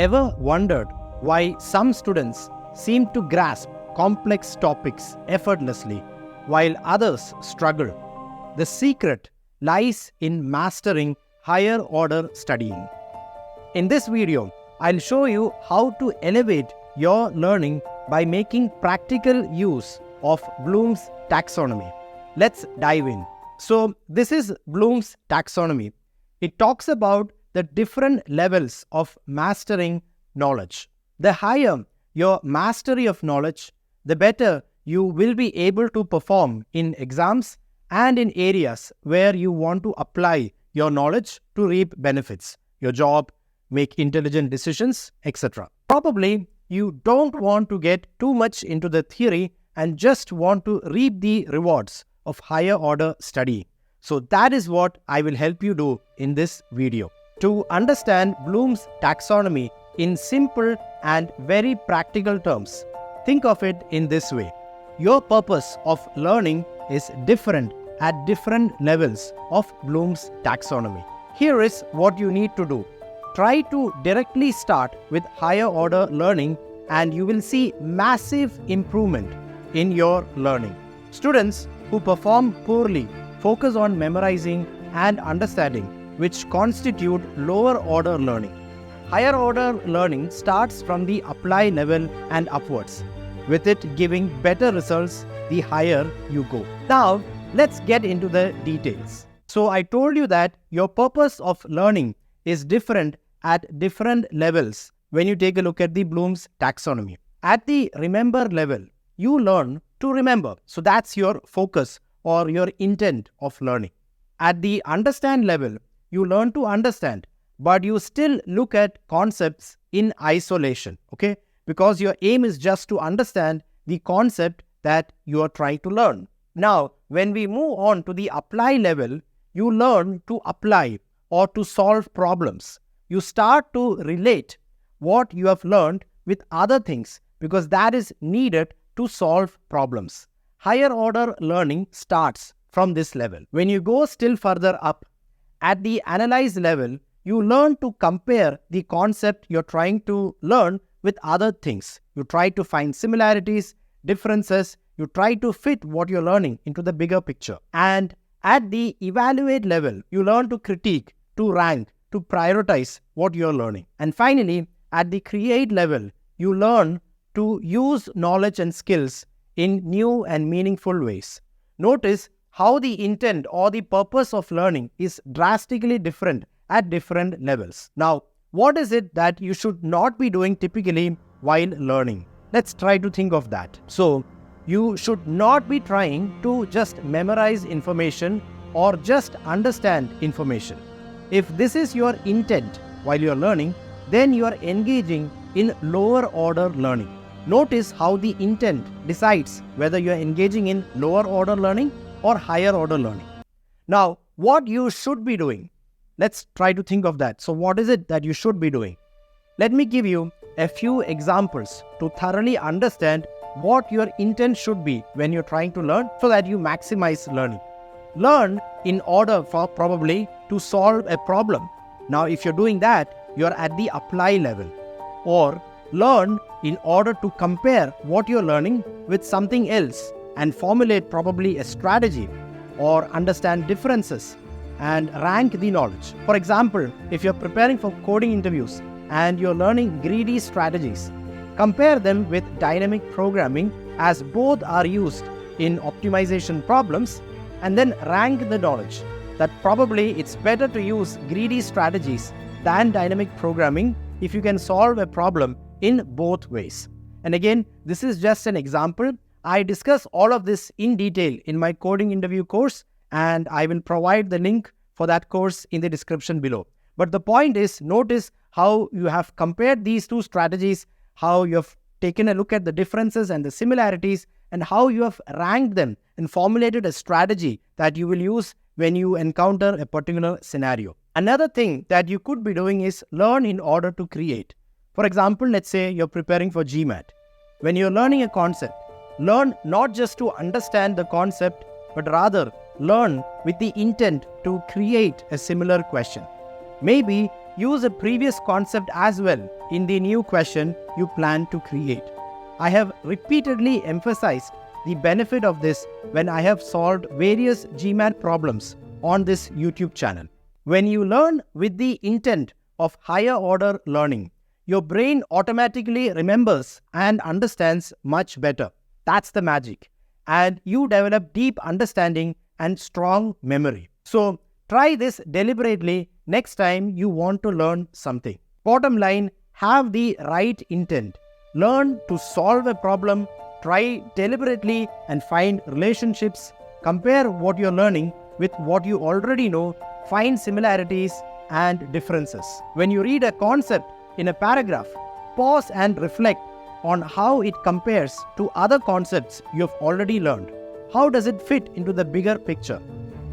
ever wondered why some students seem to grasp complex topics effortlessly while others struggle? The secret lies in mastering higher order studying. In this video, I'll show you how to elevate your learning by making practical use of Bloom's taxonomy. Let's dive in. So this is Bloom's taxonomy. It talks about the different levels of mastering knowledge. The higher your mastery of knowledge, the better you will be able to perform in exams and in areas where you want to apply your knowledge to reap benefits, your job, make intelligent decisions, etc. Probably you don't want to get too much into the theory and just want to reap the rewards of higher order study. So that is what I will help you do in this video. To understand Bloom's taxonomy in simple and very practical terms, think of it in this way. Your purpose of learning is different at different levels of Bloom's taxonomy. Here is what you need to do. Try to directly start with higher order learning and you will see massive improvement in your learning. Students who perform poorly focus on memorizing and understanding, which constitute lower order learning. Higher order learning starts from the apply level and upwards, with it giving better results the higher you go. Now, let's get into the details. So I told you that your purpose of learning is different at different levels when you take a look at the Bloom's taxonomy. At the remember level, you learn to remember. So that's your focus or your intent of learning. At the understand level, you learn to understand, but you still look at concepts in isolation, okay? Because your aim is just to understand the concept that you are trying to learn. Now, when we move on to the apply level, you learn to apply or to solve problems. You start to relate what you have learned with other things because that is needed to solve problems. Higher order learning starts from this level. When you go still further up, at the analyze level, you learn to compare the concept you're trying to learn with other things. You try to find similarities, differences, you try to fit what you're learning into the bigger picture. And at the evaluate level, you learn to critique, to rank, to prioritize what you're learning. And finally, at the create level, you learn to use knowledge and skills in new and meaningful ways. Notice how the intent or the purpose of learning is drastically different at different levels. Now, what is it that you should not be doing typically while learning? Let's try to think of that. So, you should not be trying to just memorize information or just understand information. If this is your intent while you're learning, then you are engaging in lower order learning. Notice how the intent decides whether you are engaging in lower order learning or higher order learning. Now, what you should be doing? Let's try to think of that. So what is it that you should be doing? Let me give you a few examples to thoroughly understand what your intent should be when you're trying to learn so that you maximize learning. Learn in order for probably to solve a problem. Now, if you're doing that, you're at the apply level. Or learn in order to compare what you're learning with something else and formulate probably a strategy or understand differences and rank the knowledge. For example, if you're preparing for coding interviews and you're learning greedy strategies, compare them with dynamic programming as both are used in optimization problems and then rank the knowledge that probably it's better to use greedy strategies than dynamic programming if you can solve a problem in both ways. And again, this is just an example. I discuss all of this in detail in my coding interview course, and I will provide the link for that course in the description below. But the point is, notice how you have compared these two strategies, how you have taken a look at the differences and the similarities, and how you have ranked them and formulated a strategy that you will use when you encounter a particular scenario. Another thing that you could be doing is learn in order to create. For example, let's say you're preparing for GMAT. When you're learning a concept, learn not just to understand the concept, but rather learn with the intent to create a similar question. Maybe use a previous concept as well in the new question you plan to create. I have repeatedly emphasized the benefit of this when I have solved various GMAT problems on this YouTube channel. When you learn with the intent of higher order learning, your brain automatically remembers and understands much better. That's the magic. And you develop deep understanding and strong memory. So try this deliberately next time you want to learn something. Bottom line, have the right intent. Learn to solve a problem, try deliberately and find relationships, compare what you're learning with what you already know, find similarities and differences. When you read a concept in a paragraph, pause and reflect on how it compares to other concepts you've already learned. How does it fit into the bigger picture?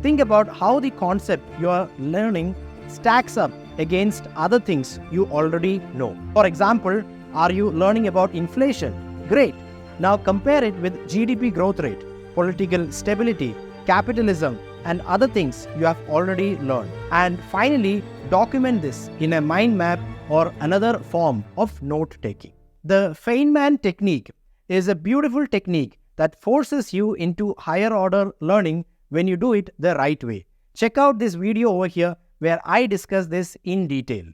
Think about how the concept you're learning stacks up against other things you already know. For example, are you learning about inflation? Great. Now compare it with GDP growth rate, political stability, capitalism, and other things you have already learned. And finally, document this in a mind map or another form of note-taking. The Feynman technique is a beautiful technique that forces you into higher order learning when you do it the right way. Check out this video over here where I discuss this in detail.